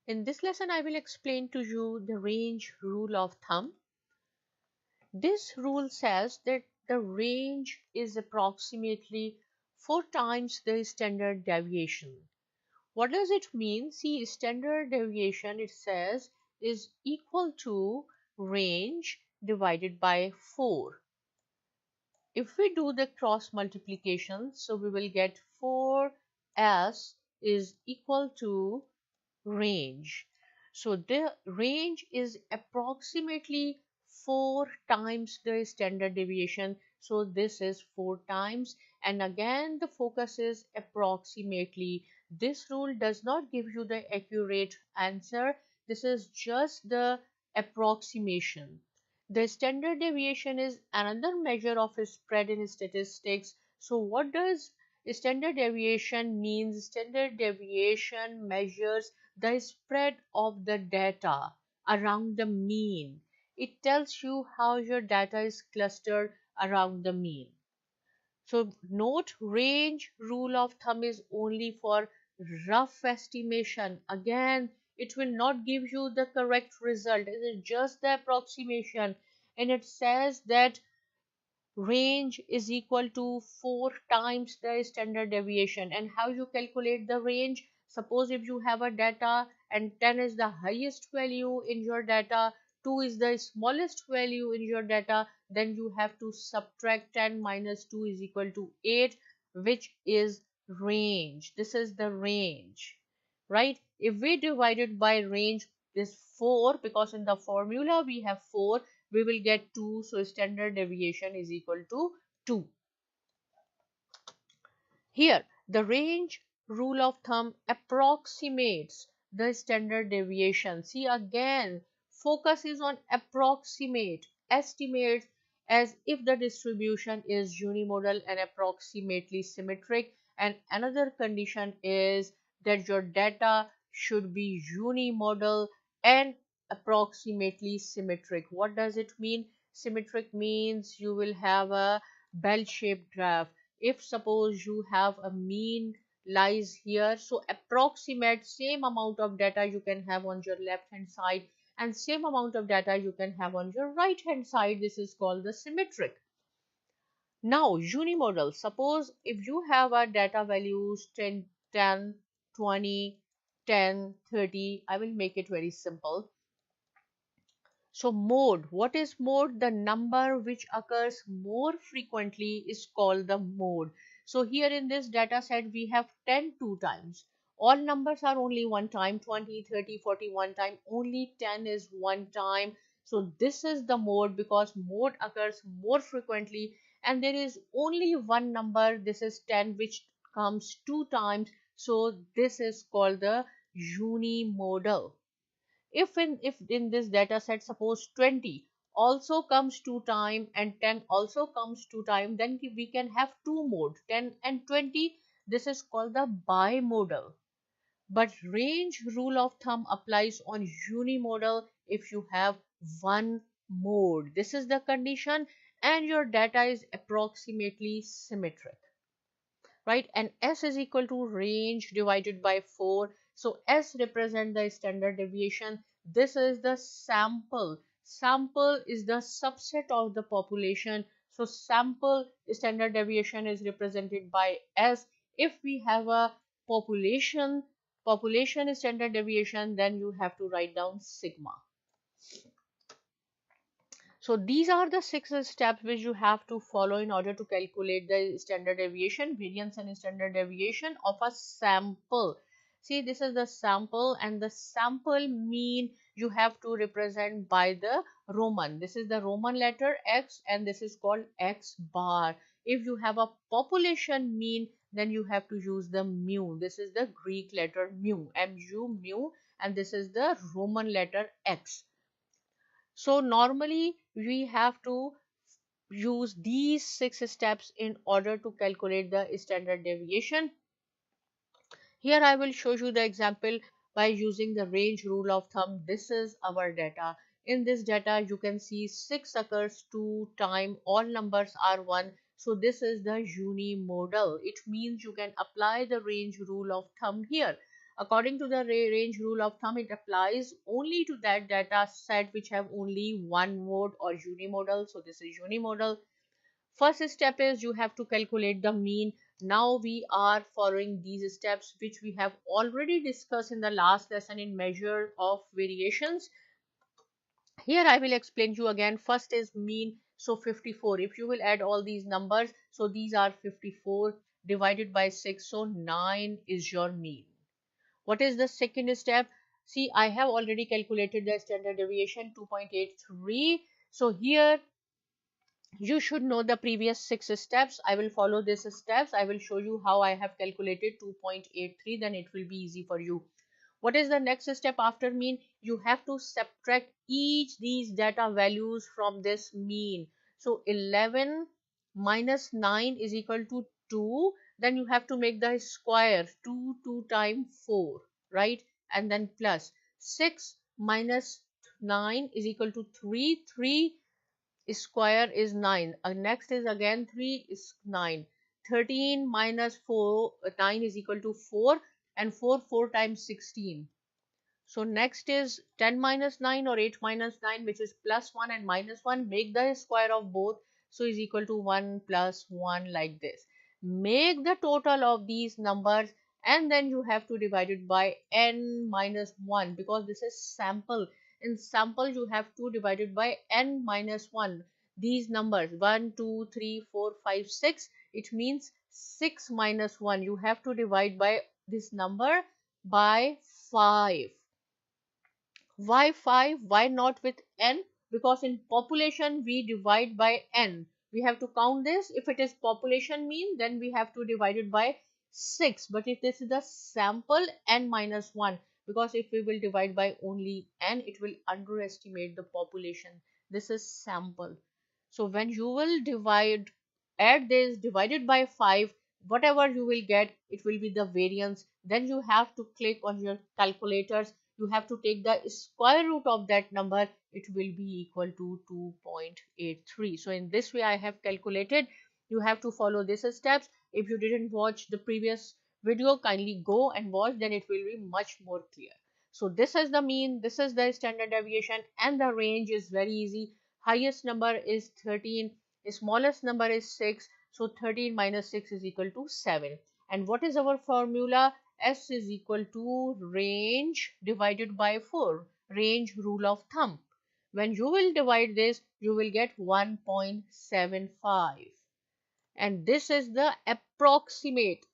In this lesson, I will explain to you the range rule of thumb. This rule says that the range is approximately 4 times the standard deviation. What does it mean? See, standard deviation, it says, is equal to range divided by 4. If we do the cross multiplication, so we will get 4s is equal to range. So the range is approximately 4 times the standard deviation. So this is 4 times, and again the focus is approximately. This rule does not give you the accurate answer. This is just the approximation. The standard deviation is another measure of a spread in statistics. So what does standard deviation means? Standard deviation measures the spread of the data around the mean. It tells you how your data is clustered around the mean. So note, range rule of thumb is only for rough estimation. Again, it will not give you the correct result. It is just the approximation, and it says that range is equal to 4 times the standard deviation. And how you calculate the range? Suppose if you have a data and 10 is the highest value in your data, 2 is the smallest value in your data, then you have to subtract 10 minus 2 is equal to 8, which is range. This is the range, right? If we divide it by range, this 4, because in the formula we have 4, we will get 2, so standard deviation is equal to 2. Here, the range rule of thumb approximates the standard deviation. See, again, focus is on approximate, estimate, as if the distribution is unimodal and approximately symmetric. And another condition is that your data should be unimodal and approximately symmetric. What does it mean? Symmetric means you will have a bell-shaped graph. If suppose you have a mean lies here, so approximate same amount of data you can have on your left hand side and same amount of data you can have on your right hand side. This is called the symmetric. Now unimodal, suppose if you have a data values 10, 10, 20, 10, 30, I will make it very simple. So mode, what is mode? The number which occurs more frequently is called the mode. So here in this data set we have 10 two times. All numbers are only one time, 20, 30, 40 one time. Only 10 is one time. So this is the mode because mode occurs more frequently, and there is only one number, this is 10, which comes two times. So this is called the unimodal. If in this data set suppose 20 also comes two time and 10 also comes two time, then we can have two mode, 10 and 20. This is called the bimodal. But range rule of thumb applies on unimodal if you have one mode. This is the condition, and your data is approximately symmetric, right? And S is equal to range divided by 4. So S represent the standard deviation. This is the sample. Sample is the subset of the population. So sample standard deviation is represented by S. If we have a population standard deviation, then you have to write down sigma. So these are the 6 steps which you have to follow in order to calculate the standard deviation, variance and standard deviation of a sample. See, this is the sample, and the sample mean you have to represent by the Roman. This is the Roman letter X, and this is called X bar. If you have a population mean, then you have to use the mu. This is the Greek letter mu, mu, mu, and this is the Roman letter X. So normally we have to use these 6 steps in order to calculate the standard deviation. Here I will show you the example by using the range rule of thumb. This is our data. In this data you can see 6 occurs 2 time, all numbers are 1. So this is the unimodal. It means you can apply the range rule of thumb here. According to the range rule of thumb, it applies only to that data set which have only one mode or unimodal. So this is unimodal. First step is you have to calculate the mean. Now we are following these steps which we have already discussed in the last lesson in measure of variations. Here I will explain you again. First is mean. So 54. If you will add all these numbers, so these are 54 divided by 6. So 9 is your mean. What is the second step? See, I have already calculated the standard deviation 2.83. So here you should know the previous 6 steps. I will follow these steps. I will show you how I have calculated 2.83. Then it will be easy for you. What is the next step after mean? You have to subtract each these data values from this mean. So 11 minus 9 is equal to 2. Then you have to make the square. 2 times 4, right? And then plus 6 minus 9 is equal to 3. 3 square is 9. Next is again 3 is 9. 13 minus 4, 9 is equal to 4, and 4 times 16. So next is 10 minus 9 or 8 minus 9, which is plus 1 and minus 1. Make the square of both. So is equal to 1 plus 1, like this. Make the total of these numbers, and then you have to divide it by n minus 1, because this is sample. In sample you have to divide it by n minus 1. These numbers 1, 2, 3, 4, 5, 6. It means 6 minus 1. You have to divide by this number by 5. Why 5? Why not with n? Because in population we divide by n. We have to count this. If it is population mean, then we have to divide it by 6. But if this is the sample, n minus 1. Because if we will divide by only n, it will underestimate the population. This is sample. So when you will add this divided by 5, whatever you will get, it will be the variance. Then you have to click on your calculators. You have to take the square root of that number. It will be equal to 2.83. So in this way I have calculated. You have to follow these steps. If you didn't watch the previous video, kindly go and watch, then it will be much more clear. So this is the mean, this is the standard deviation, and the range is very easy. Highest number is 13, smallest number is 6. So 13 minus 6 is equal to 7. And what is our formula? S is equal to range divided by 4, range rule of thumb. When you will divide this, you will get 1.75. And this is the approximate,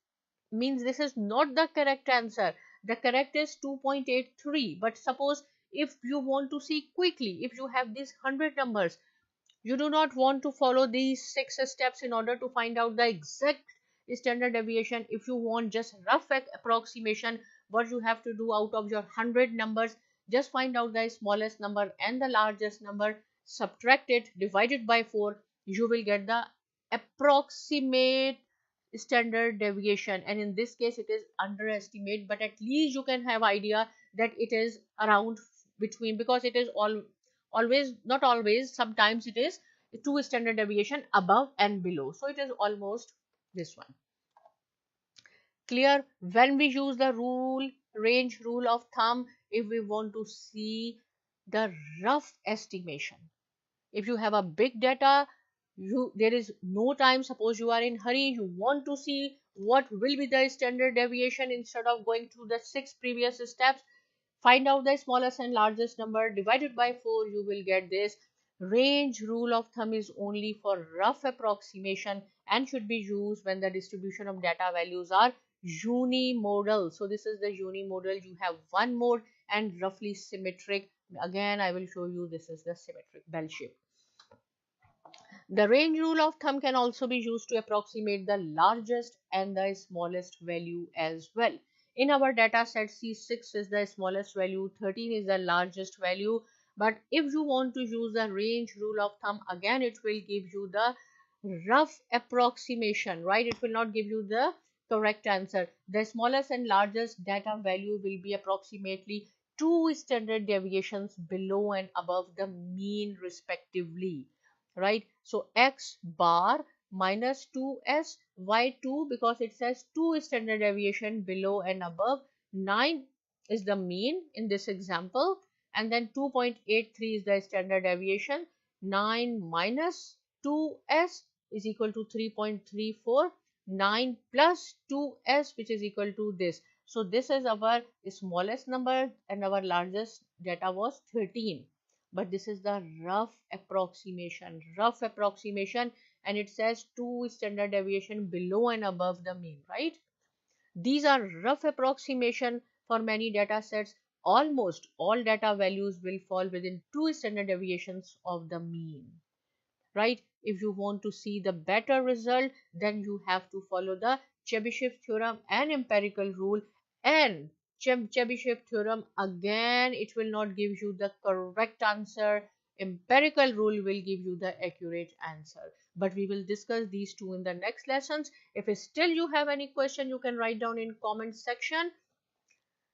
means this is not the correct answer. The correct is 2.83. But suppose if you want to see quickly, if you have these 100 numbers, you do not want to follow these 6 steps in order to find out the exact standard deviation. If you want just rough approximation, what you have to do, out of your 100 numbers, just find out the smallest number and the largest number, subtract it, divide it by 4. You will get the approximate standard deviation, and in this case it is underestimate, but at least you can have idea that it is around between, because it is always, not always, sometimes it is 2 standard deviation above and below. So it is almost this one. Clear? When we use the range rule of thumb, if we want to see the rough estimation, if you have a big data, there is no time, suppose you are in hurry, you want to see what will be the standard deviation, instead of going through the 6 previous steps, find out the smallest and largest number, divided by 4, you will get this. Range rule of thumb is only for rough approximation and should be used when the distribution of data values are unimodal. So this is the unimodal. You have one mode and roughly symmetric. Again, I will show you, this is the symmetric bell shape. The range rule of thumb can also be used to approximate the largest and the smallest value as well. In our data set, C6 is the smallest value, 13 is the largest value. But if you want to use the range rule of thumb, again it will give you the rough approximation, right? It will not give you the correct answer. The smallest and largest data value will be approximately 2 standard deviations below and above the mean respectively, right? So x bar minus 2s, why 2? Because it says 2 standard deviation below and above 9 is the mean in this example, and then 2.83 is the standard deviation. 9 minus 2s is equal to 3.34. 9 plus 2s, which is equal to this. So this is our smallest number and our largest data was 13. But this is the rough approximation, and it says 2 standard deviation below and above the mean, right? These are rough approximation for many data sets. Almost all data values will fall within 2 standard deviations of the mean, right? If you want to see the better result, then you have to follow the Chebyshev theorem and empirical rule. And Chebyshev theorem, again, it will not give you the correct answer. Empirical rule will give you the accurate answer. But we will discuss these two in the next lessons. If still you have any question, you can write down in comment section.